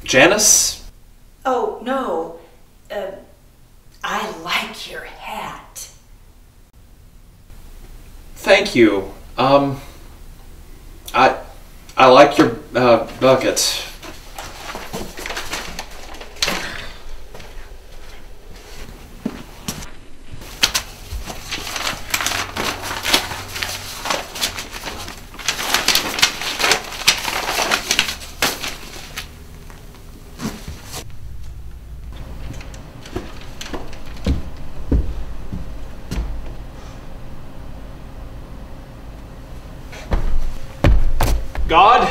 Janice? Oh, no. I like your hat. Thank you. I like your, bucket. God?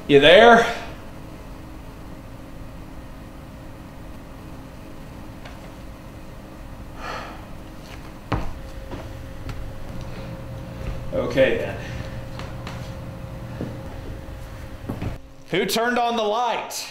You there? Okay then. Who turned on the light?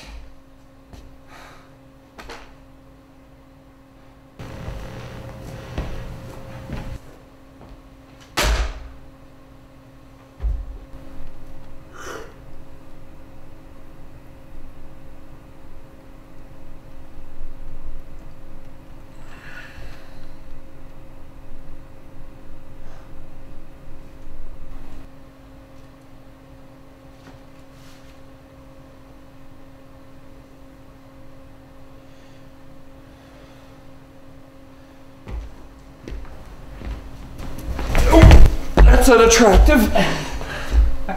That's unattractive. I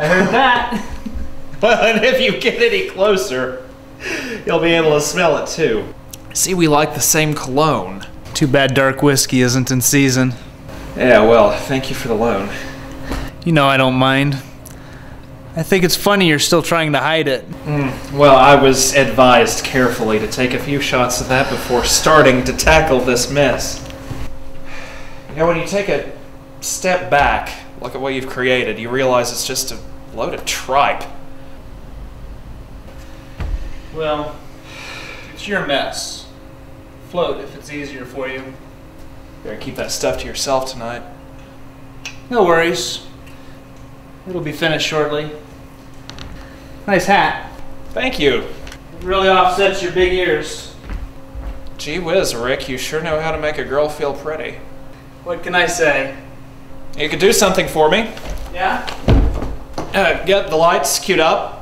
heard that. Well, and if you get any closer, you'll be able to smell it too. See, we like the same cologne. Too bad dark whiskey isn't in season. Yeah, well, thank you for the loan. You know I don't mind. I think it's funny you're still trying to hide it. Well, I was advised carefully to take a few shots of that before starting to tackle this mess. You know, when you take a step back, look at what you've created, you realize it's just a load of tripe. Well, it's your mess. Float if it's easier for you. Better keep that stuff to yourself tonight. No worries. It'll be finished shortly. Nice hat. Thank you. It really offsets your big ears. Gee whiz, Rick, you sure know how to make a girl feel pretty. What can I say? You could do something for me. Yeah? Get the lights queued up.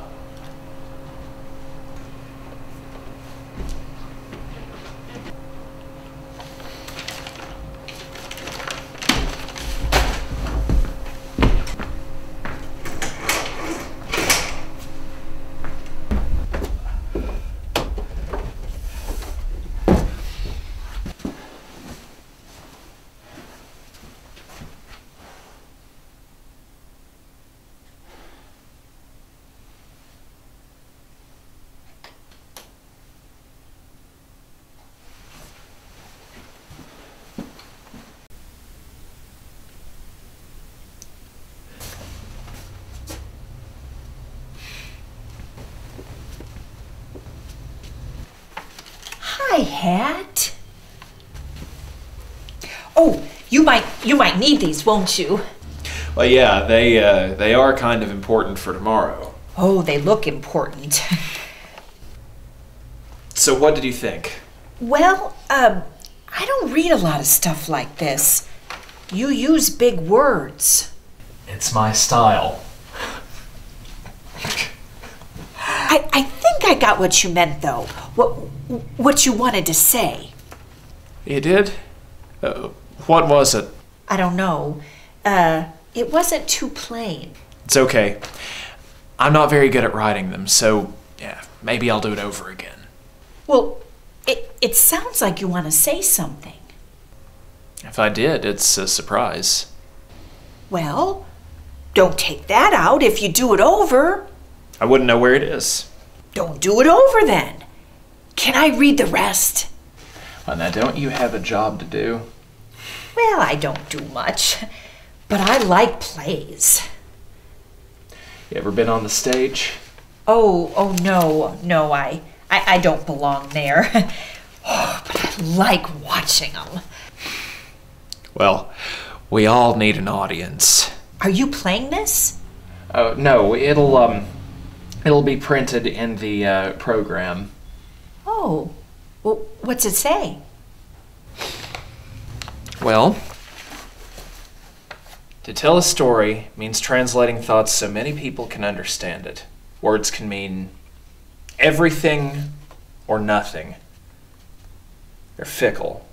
Hi, hat. Oh, you might need these, won't you? Well, yeah, they are kind of important for tomorrow. Oh, they look important. So what did you think? Well, I don't read a lot of stuff like this. You use big words. It's my style. I think I got what you meant, though. What you wanted to say. You did? What was it? I don't know. It wasn't too plain. It's okay. I'm not very good at writing them, so yeah, maybe I'll do it over again. Well, it sounds like you want to say something. If I did, it's a surprise. Well, don't take that out if you do it over. I wouldn't know where it is. Don't do it over then. Can I read the rest? Well, now don't you have a job to do? Well, I don't do much, but I like plays. You ever been on the stage? Oh no, I don't belong there. Oh, but I like watching them. Well, we all need an audience. Are you playing this? Oh, no, it'll be printed in the program. Oh, well, what's it say? Well, to tell a story means translating thoughts so many people can understand it. Words can mean everything or nothing. They're fickle,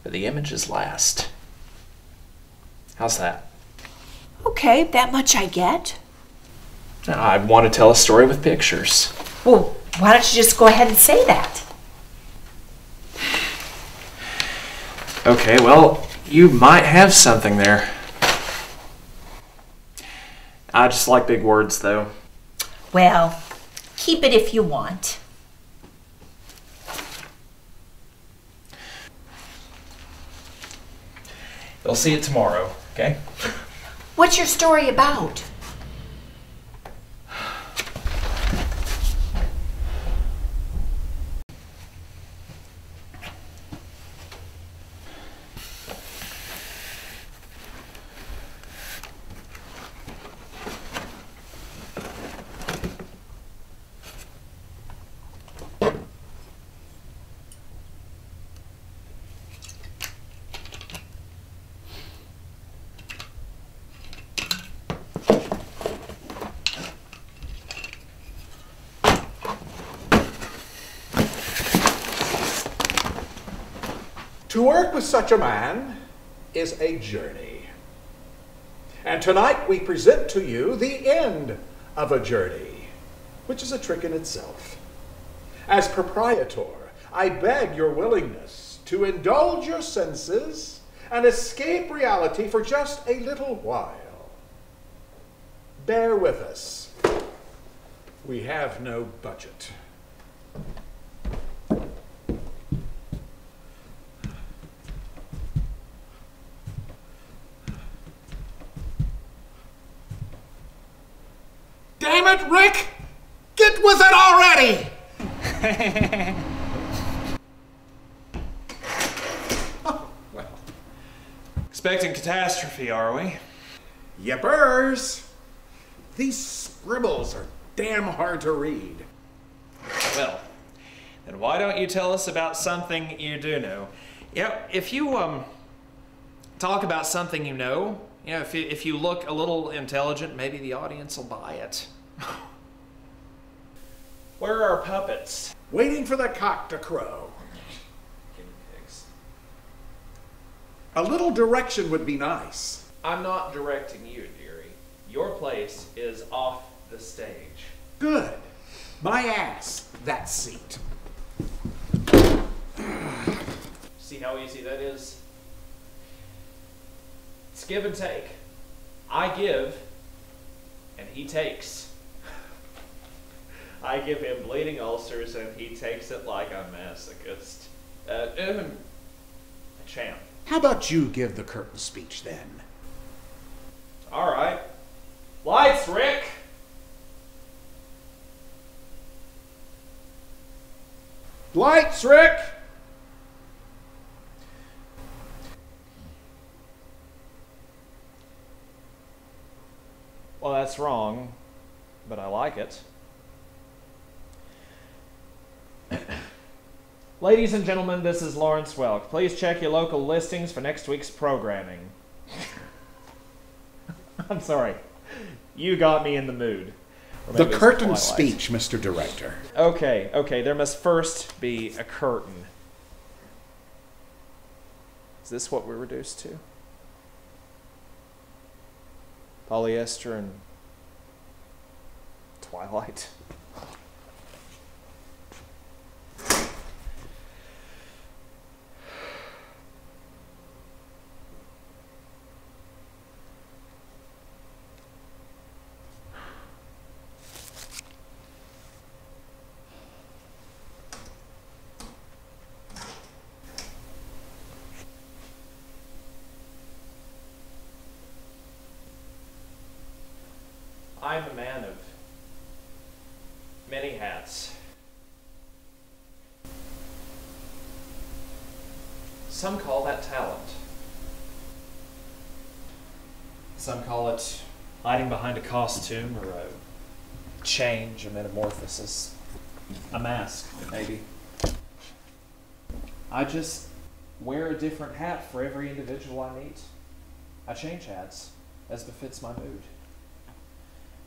but the images last. How's that? Okay, that much I get. I want to tell a story with pictures. Well, why don't you just go ahead and say that? Okay, well, you might have something there. I just like big words, though. Well, keep it if you want. You'll see it tomorrow, okay? What's your story about? To work with such a man is a journey. And tonight we present to you the end of a journey, which is a trick in itself. As proprietor, I beg your willingness to indulge your senses and escape reality for just a little while. Bear with us. We have no budget. Damn it, Rick! Get with it already! Oh, well. Expecting catastrophe, are we? Yippers! These scribbles are damn hard to read. Well, then why don't you tell us about something you do know? Yeah, if you talk about something you know, if you look a little intelligent, maybe the audience will buy it. Where are our puppets? Waiting for the cock to crow. Guinea pigs. A little direction would be nice. I'm not directing you, dearie. Your place is off the stage. Good. My ass, that seat. See how easy that is? It's give and take. I give, and he takes. I give him bleeding ulcers, and he takes it like a masochist. A champ. How about you give the curtain speech then? All right. Lights, Rick! Lights, Rick! Well, that's wrong, but I like it. Ladies and gentlemen, this is Lawrence Welk. Please check your local listings for next week's programming. I'm sorry. You got me in the mood. Or The maybe it's curtain Twilight. speech, Mr. Director. Okay, there must first be a curtain. Is this what we're reduced to? Polyester and Twilight. I'm a man of many hats. Some call that talent. Some call it hiding behind a costume or a change, a metamorphosis, a mask, maybe. I just wear a different hat for every individual I meet. I change hats as befits my mood.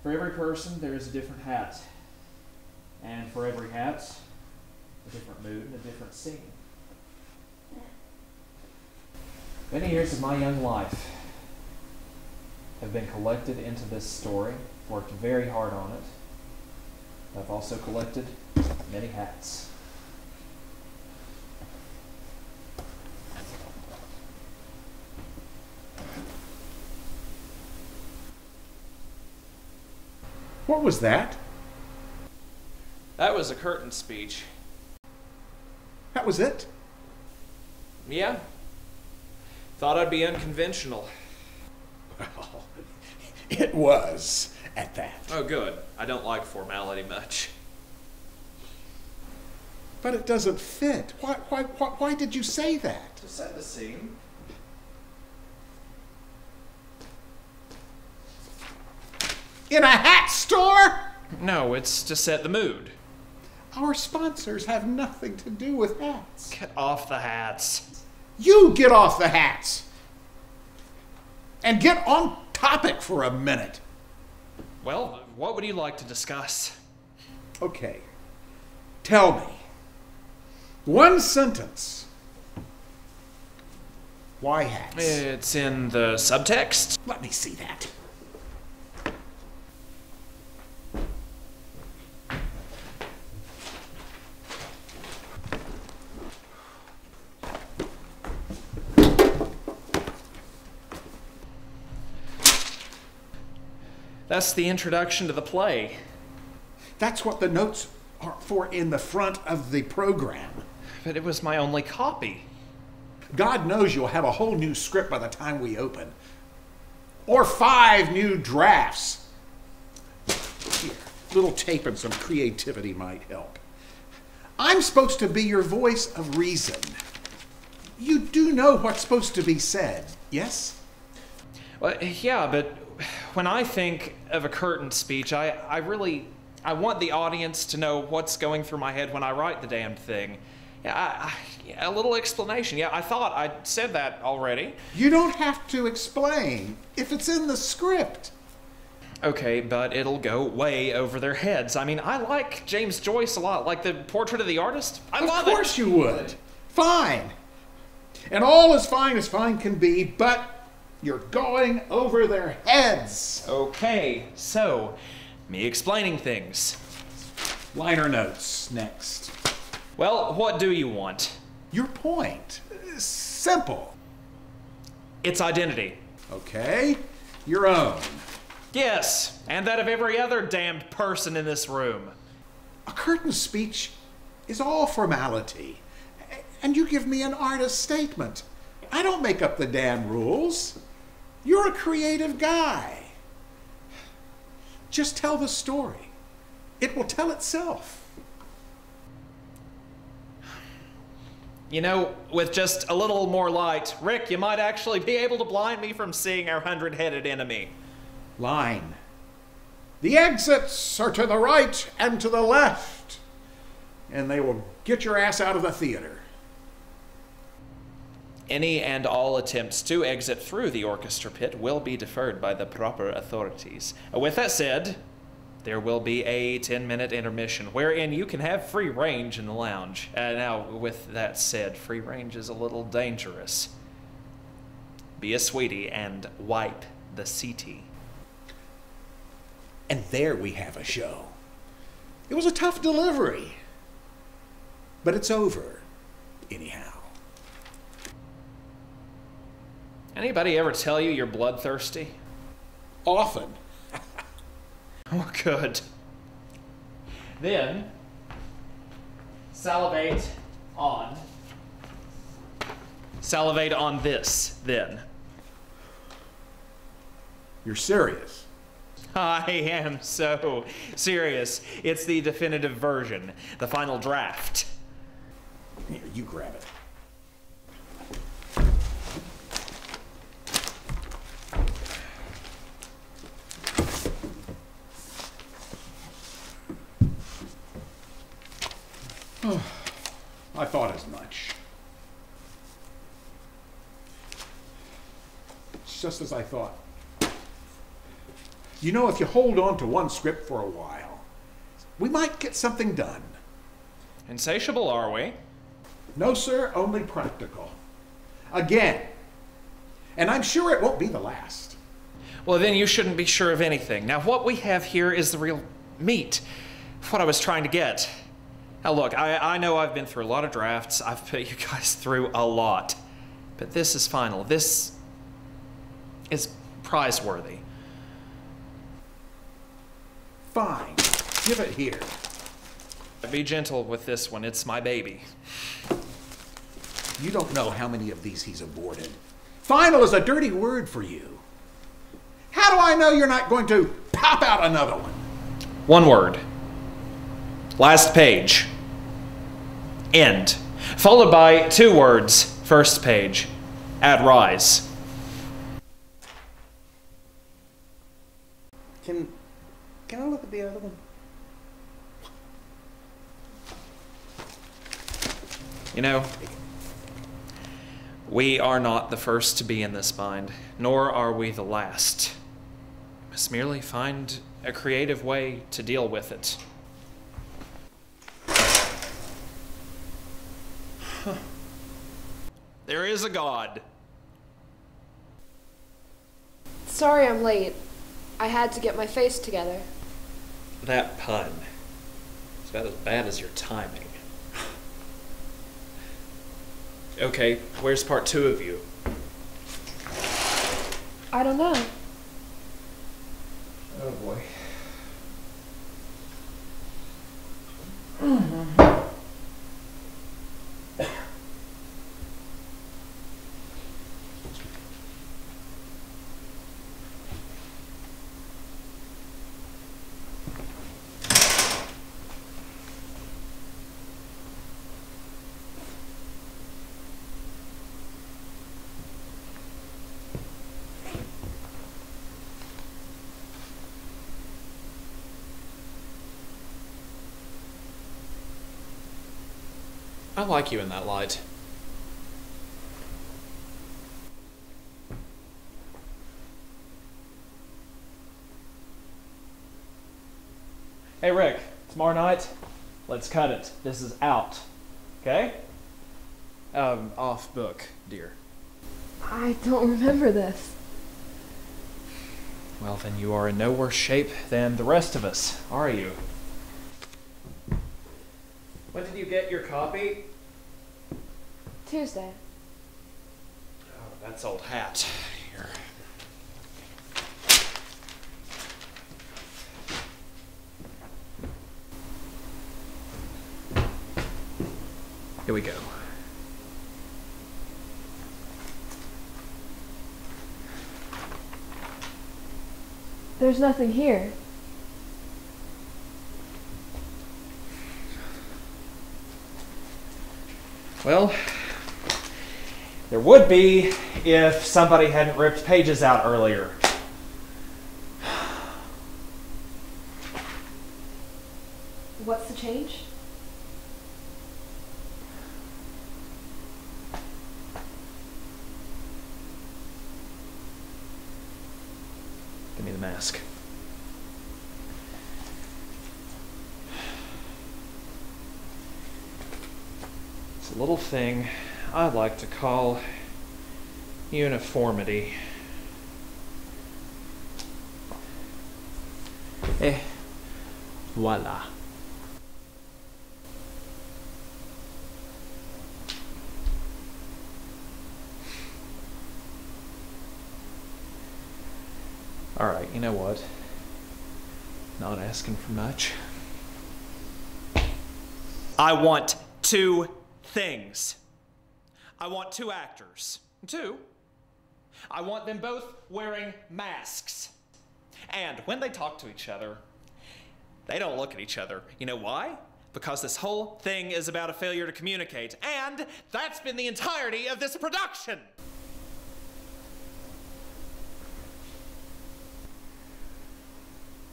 For every person, there is a different hat. And for every hat, a different mood and a different scene. Many years of my young life have been collected into this story, worked very hard on it. I've also collected many hats. What was that? That was a curtain speech. That was it? Yeah. Thought I'd be unconventional. Well, it was, at that. Oh, good. I don't like formality much. But it doesn't fit. Why did you say that? To set the scene. In a hat store? No, it's to set the mood. Our sponsors have nothing to do with hats. Get off the hats. You get off the hats. And get on topic for a minute. Well, what would you like to discuss? Okay. Tell me. One sentence. Why hats? It's in the subtext. Let me see that. That's the introduction to the play. That's what the notes are for in the front of the program. But it was my only copy. God knows you'll have a whole new script by the time we open. Or 5 new drafts. Here, little tape and some creativity might help. I'm supposed to be your voice of reason. You do know what's supposed to be said, yes? Well, yeah, but when I think of a curtain speech, I want the audience to know what's going through my head when I write the damned thing. Yeah, a little explanation. Yeah, I thought I said that already. You don't have to explain if it's in the script. Okay, but it'll go way over their heads. I mean, I like James Joyce a lot, like the Portrait of the Artist. I love it. Of course you would. Fine. And all as fine can be, but you're going over their heads. Okay, so, me explaining things. Liner notes next. Well, what do you want? Your point. Simple. It's identity. Okay. Your own. Yes, and that of every other damned person in this room. A curtain speech is all formality. And you give me an artist statement. I don't make up the damn rules. You're a creative guy. Just tell the story. It will tell itself. You know, with just a little more light, Rick, you might actually be able to blind me from seeing our 100-headed enemy. Line. The exits are to the right and to the left, and they will get your ass out of the theater. Any and all attempts to exit through the orchestra pit will be deferred by the proper authorities. With that said, there will be a 10-minute intermission wherein you can have free range in the lounge. Now, with that said, free range is a little dangerous. Be a sweetie and wipe the CT. And there we have a show. It was a tough delivery, but it's over, anyhow. Anybody ever tell you you're bloodthirsty? Often. Oh, good. Then, salivate on this, then. You're serious? I am so serious. It's the definitive version, the final draft. Here, you grab it. I thought as much. It's just as I thought. You know, if you hold on to one script for a while, we might get something done. Insatiable, are we? No, sir, only practical. Again. And I'm sure it won't be the last. Well, then you shouldn't be sure of anything. Now, what we have here is the real meat. What I was trying to get. Now, look, I know I've been through a lot of drafts. I've put you guys through a lot. But this is final. This is prize-worthy. Fine. Give it here. Be gentle with this one. It's my baby. You don't know how many of these he's aborted. Final is a dirty word for you. How do I know you're not going to pop out another one? One word. Last page. End. Followed by 2 words. First page. Add rise. Can I look at the other one? You know, we are not the first to be in this bind, nor are we the last. We must merely find a creative way to deal with it. Huh. There is a God. Sorry I'm late. I had to get my face together. That pun is about as bad as your timing. Okay, where's part 2 of you? I don't know. Oh boy. I like you in that light. Hey Rick, tomorrow night, let's cut it. This is out. Okay? Off book, dear. I don't remember this. Well, then you are in no worse shape than the rest of us, are you? When did you get your copy? Tuesday. Oh, that's old hat. Here. Here we go. There's nothing here. Well, there would be if somebody hadn't ripped pages out earlier. What's the change? Give me the mask. It's a little thing I like to call uniformity. Et voila. All right, you know what? Not asking for much. I want 2 things. I want 2 actors. 2. I want them both wearing masks. And when they talk to each other, they don't look at each other. You know why? Because this whole thing is about a failure to communicate. And that's been the entirety of this production.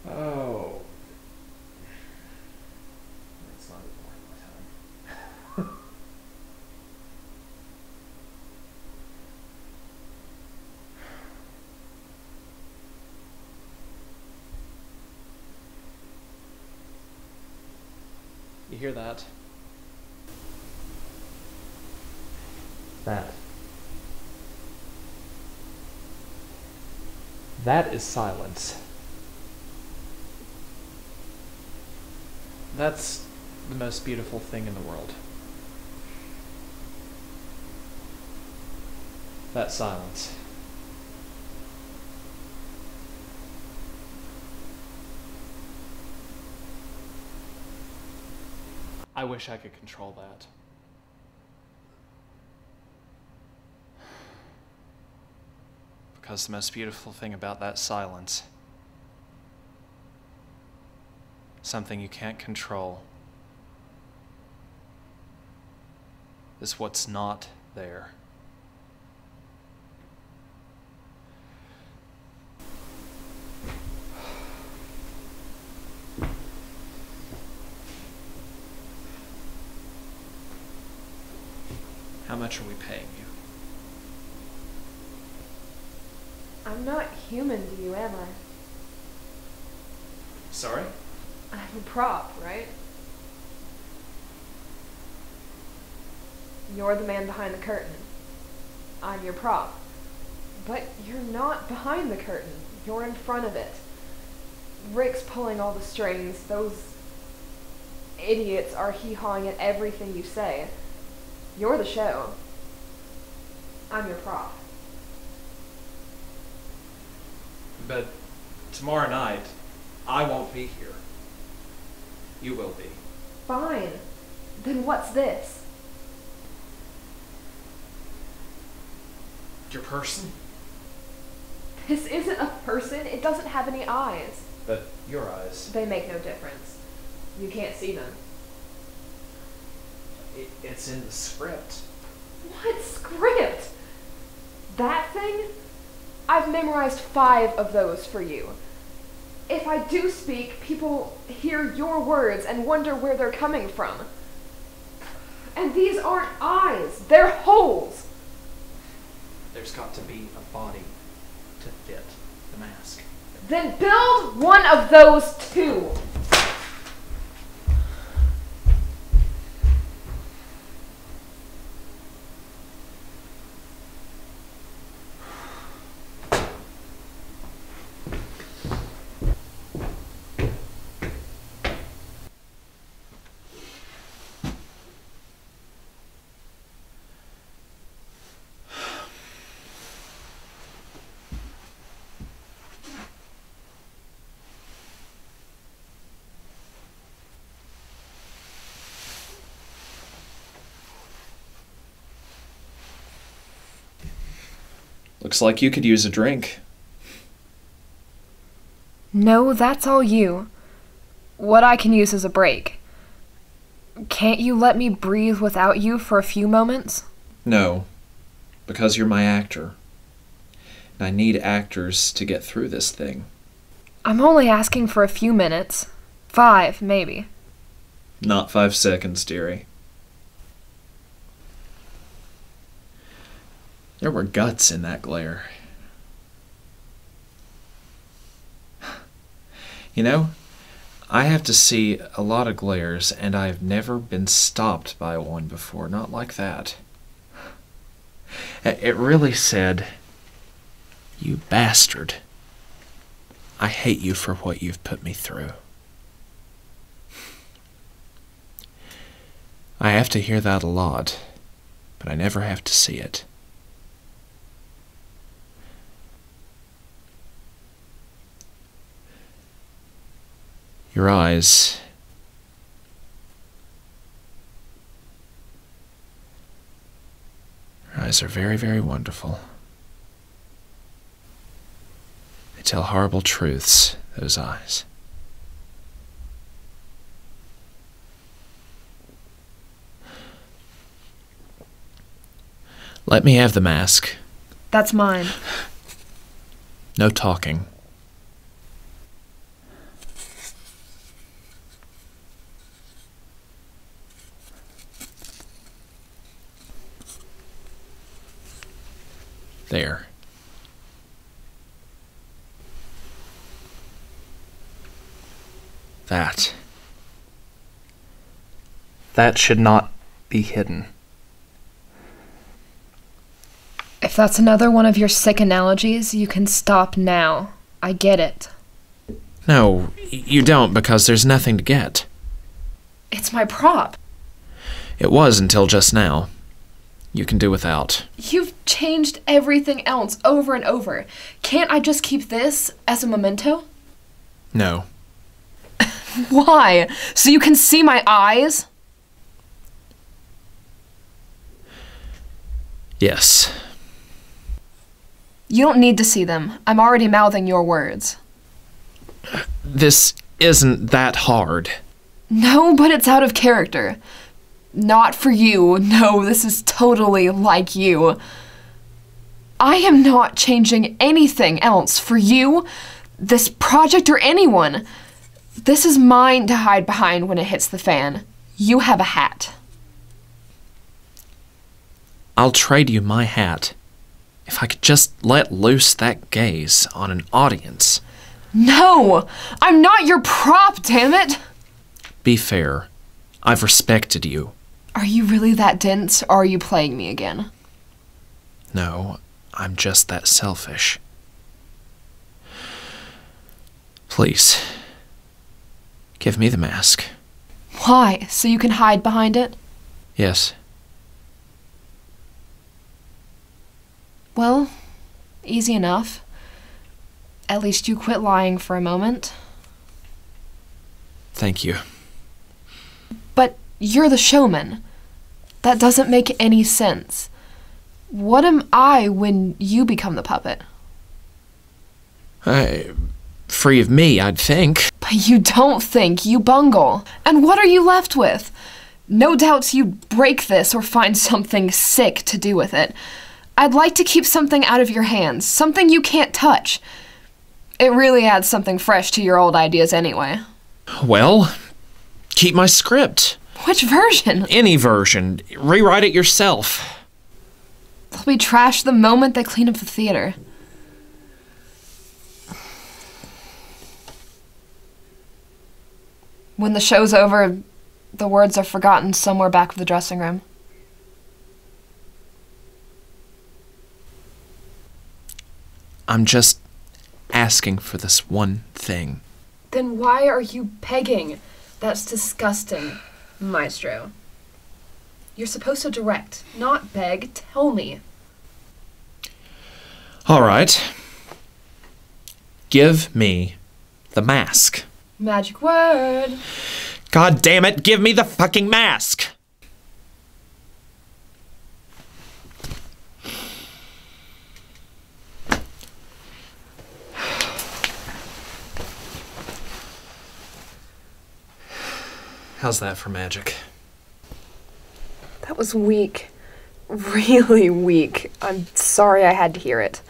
Oh. That's not worth my time. You hear that? That. That is silence. That's the most beautiful thing in the world. That silence. I wish I could control that. Because the most beautiful thing about that silence, something you can't control, is what's not there. How much are we paying you? I'm not human to you, am I? Sorry? I'm a prop, right? You're the man behind the curtain. I'm your prop. But you're not behind the curtain. You're in front of it. Rick's pulling all the strings. Those idiots are hee-hawing at everything you say. You're the show. I'm your prop. But tomorrow night, I won't be here. You will be. Fine. Then what's this? Your person? This isn't a person. It doesn't have any eyes. But your eyes. They make no difference. You can't see them. It's in the script. What script? That thing? I've memorized 5 of those for you. If I do speak, people hear your words and wonder where they're coming from. And these aren't eyes, they're holes. There's got to be a body to fit the mask. Then build one of those too. Looks like you could use a drink. No, that's all you. What I can use is a break. Can't you let me breathe without you for a few moments? No, because you're my actor. And I need actors to get through this thing. I'm only asking for a few minutes. 5, maybe. Not 5 seconds, dearie. There were guts in that glare. You know, I have to see a lot of glares, and I've never been stopped by one before. Not like that. It really said, "You bastard. I hate you for what you've put me through." I have to hear that a lot, but I never have to see it. Your eyes. Your eyes are very, very wonderful. They tell horrible truths, those eyes. Let me have the mask. That's mine. No talking. There. That that should not be hidden. If that's another one of your sick analogies, you can stop now. I get it. No, you don't, because there's nothing to get. It's my prop. It was until just now. You can do without. You've changed everything else over and over. Can't I just keep this as a memento? No. Why? So you can see my eyes? Yes. You don't need to see them. I'm already mouthing your words. This isn't that hard. No, but it's out of character. Not for you. No, this is totally like you. I am not changing anything else for you, this project, or anyone. This is mine to hide behind when it hits the fan. You have a hat. I'll trade you my hat if I could just let loose that gaze on an audience. No! I'm not your prop, damn it! Be fair. I've respected you. Are you really that dense, or are you playing me again? No, I'm just that selfish. Please, give me the mask. Why? So you can hide behind it? Yes. Well, easy enough. At least you quit lying for a moment. Thank you. But you're the showman. That doesn't make any sense. What am I when you become the puppet? Free of me, I'd think. But you don't think, you bungle. And what are you left with? No doubts you'd break this or find something sick to do with it. I'd like to keep something out of your hands, something you can't touch. It really adds something fresh to your old ideas anyway. Well, keep my script. Which version? Any version. Rewrite it yourself. They'll be trashed the moment they clean up the theater. When the show's over, the words are forgotten somewhere back of the dressing room. I'm just asking for this one thing. Then why are you begging? That's disgusting, Maestro. You're supposed to direct, not beg. Tell me. All right. Give me the mask. Magic word. God damn it, give me the fucking mask! How's that for magic? That was weak. Really weak. I'm sorry I had to hear it.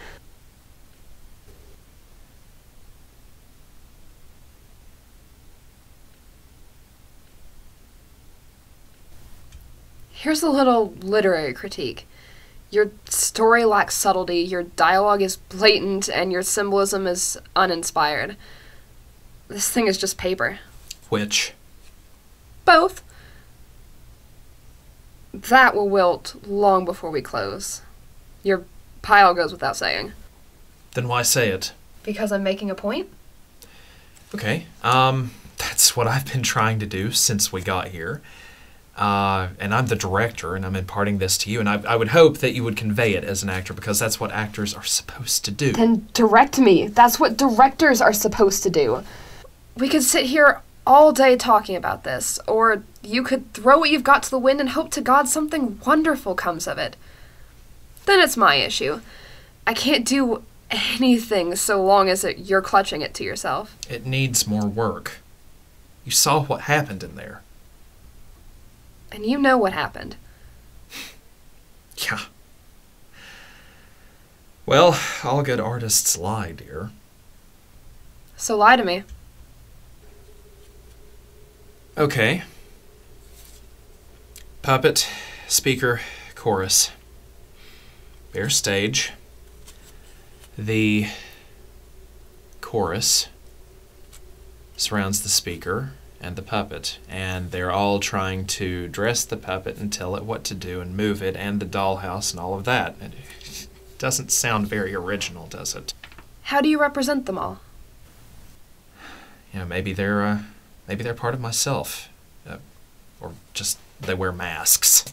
Here's a little literary critique. Your story lacks subtlety, your dialogue is blatant, and your symbolism is uninspired. This thing is just paper. Which? Both. That will wilt long before we close. Your pile goes without saying. Then why say it? Because I'm making a point? Okay, that's what I've been trying to do since we got here. And I'm the director, and I'm imparting this to you, and I would hope that you would convey it as an actor, because that's what actors are supposed to do. Then direct me. That's what directors are supposed to do. We could sit here all day talking about this, or you could throw what you've got to the wind and hope to God something wonderful comes of it. Then it's my issue. I can't do anything so long as you're clutching it to yourself. It needs more work. You saw what happened in there. And you know what happened. Yeah. Well, all good artists lie, dear. So lie to me. Okay. Puppet, speaker, chorus. Bare stage. The chorus surrounds the speaker, and the puppet, and they're all trying to dress the puppet and tell it what to do and move it, and the dollhouse and all of that. It doesn't sound very original, does it? How do you represent them all? You know, maybe they're part of myself, or just they wear masks.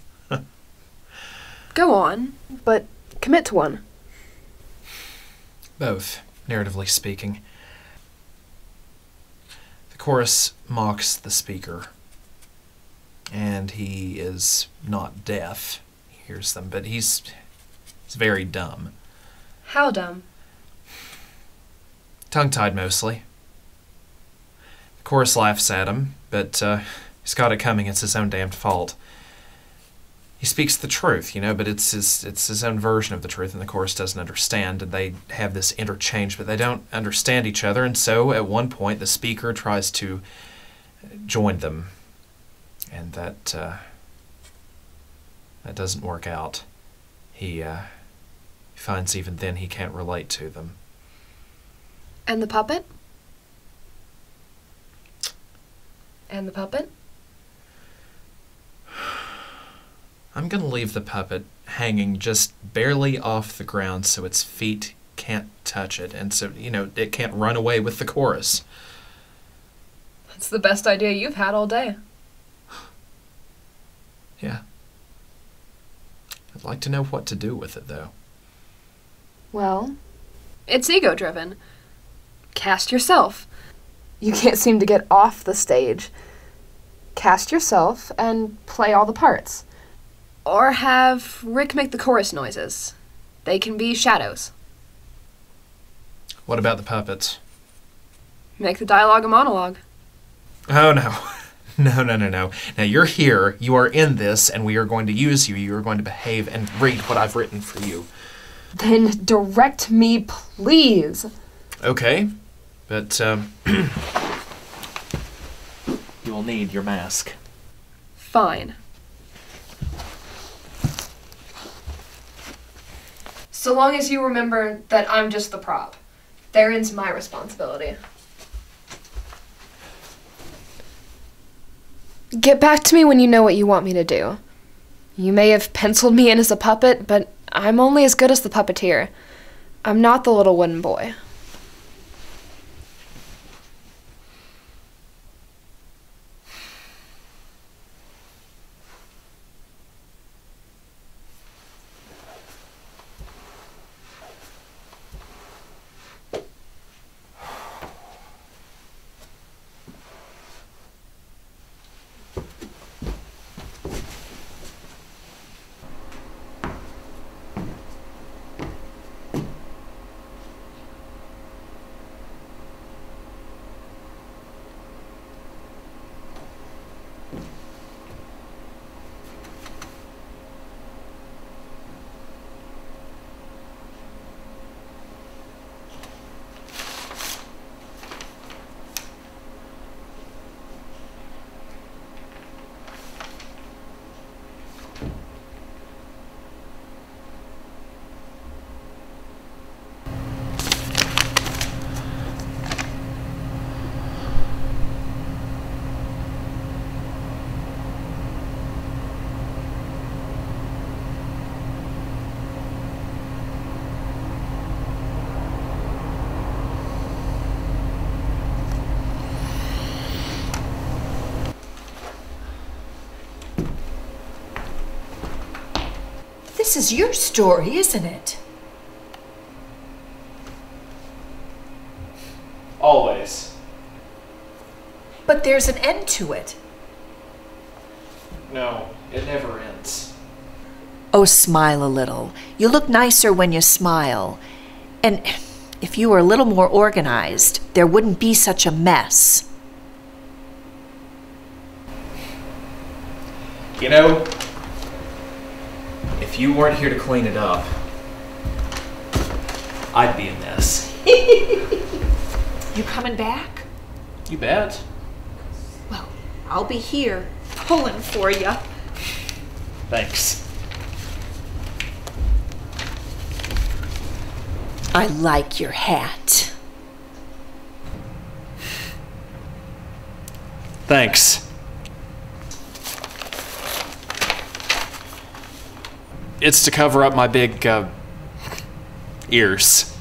Go on, but commit to one. Both, narratively speaking. The chorus mocks the speaker, and he is not deaf. He hears them, but he's very dumb. How dumb? Tongue-tied, mostly. The chorus laughs at him, but he's got it coming. It's his own damned fault. He speaks the truth, you know, but it's his own version of the truth, and the chorus doesn't understand, and they have this interchange, but they don't understand each other, and so at one point the speaker tries to join them, and that doesn't work out. He finds even then he can't relate to them. And the puppet? And the puppet? I'm going to leave the puppet hanging just barely off the ground so its feet can't touch it, and so, you know, it can't run away with the chorus. That's the best idea you've had all day. Yeah. I'd like to know what to do with it, though. Well, it's ego-driven. Cast yourself. You can't seem to get off the stage. Cast yourself and play all the parts. Or have Rick make the chorus noises. They can be shadows. What about the puppets? Make the dialogue a monologue. Oh, no. No. Now, you're here, you are in this, and we are going to use you. You are going to behave and read what I've written for you. Then direct me, please. Okay, but, you will need your mask. Fine. So long as you remember that I'm just the prop. Therein's my responsibility. Get back to me when you know what you want me to do. You may have penciled me in as a puppet, but I'm only as good as the puppeteer. I'm not the little wooden boy. This is your story, isn't it? Always. But there's an end to it. No, it never ends. Oh, smile a little. You look nicer when you smile. And if you were a little more organized, there wouldn't be such a mess. You know, if you weren't here to clean it up, I'd be a mess. You coming back? You bet. Well, I'll be here, pulling for you. Thanks. I like your hat. Thanks. It's to cover up my big, ears.